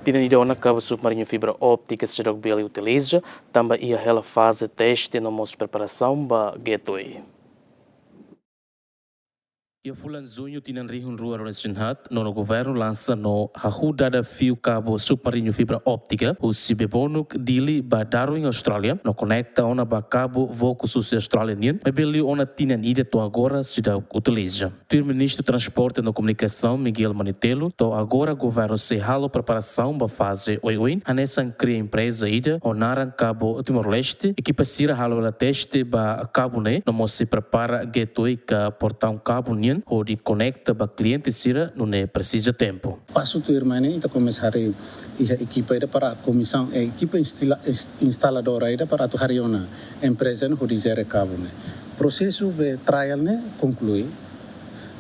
Tinanidona cabo submarino fibra óptica se joga bem utiliza, também ia ela fase teste na nossa preparação para gateway. E a fulan junho tinan rihun rua Rosenhat, no governo lança no dada fio cabo submarino fibra óptica, o Sibebonuk dili ba daru em Austrália, no conecta ona ba cabo voco suci australian, mas beli ona tinan ida to agora se da utiliza. O ministro do Transporte e Comunicação, Miguel Manitelo, to agora governo se halo preparação ba fase oiuin, anesan cria empresa ida, onaran cabo Timor-Leste, e que passira halo la teste ba cabo ne, no se prepara gateway ka portão cabo nian, ou de conecta ba cliente sira não é precisa tempo. Passo tu irmã ita começar a equipa ida para a comissão, a equipa instaladora ida para tu hariona empresa no dizer cabo né. Processo de trial né conclui.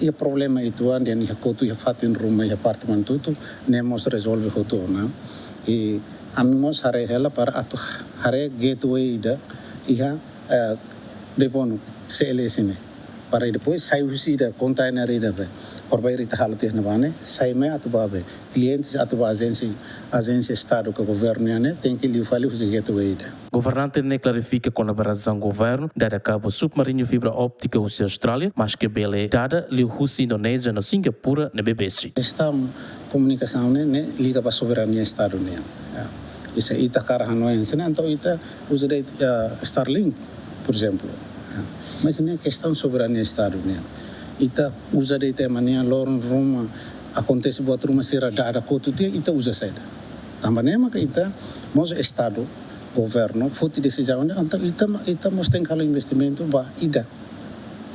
E o problema itu ande ni hakotu ya fatin rumah ya apartamento tudo nemos resolve hoto né. E amimos hare ela para atu hare gateway ida iha bebono CLS né. Para depois sai usida container ida por vai rita haluti na bane sai me atu babe clientes atu agência estado que governo né tem que lhe falar os gateway ida. Governante ne clarifica com a baração governo dada cabo submarino fibra óptica na Austrália, mas que bele dada lhe Rússia, Indonésia, na Singapura, na BBC. Esta comunicação né liga para soberania estado né. Isso ita cara Hanoi, então ita usa Starlink, por exemplo. Mas não é questão soberania estado né. Ita usa de temania lorong rumah acontece buat rumah sira dada kotu dia ita usa saida. Também maka ita mos estado governo futi decisão então ita mos tem kalau investimento ba ida.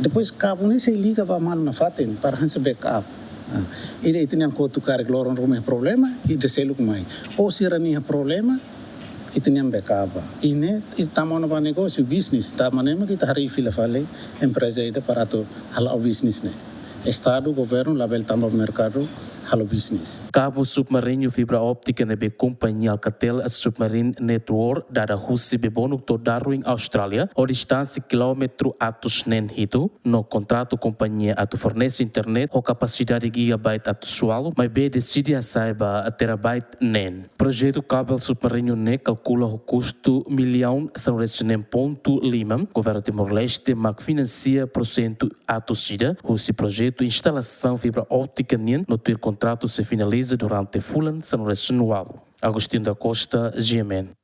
Depois cabo ne se liga ba mal na faten para hanse backup. Ida itu yang kotu karek lorong rumah problema ida seluk mai. O sira ni problema itu yang backup. Ini tamu na negócio business tamanema kita hari fila fale empresa ida para tu halal business ne. Estado, governo, label também mercado, halo business. Cabo submarino fibra óptica nebe companhia Alcatel Submarine Network dada Rússia bebonuk to Darwin, Austrália, a distância quilômetro atos nen hito, no contrato companhia atu fornece internet com capacidade gigabyte atu sualo, mas be decide a saiba a terabyte nen. Projeto cabo submarino ne calcula o custo milhão são resinem ponto lima, governo Timor-Leste mag financia procento atu sida, Rússia projeto instalação fibra óptica NIN no ter contrato se finaliza durante fulan São Anual. Agostinho da Costa, GMN.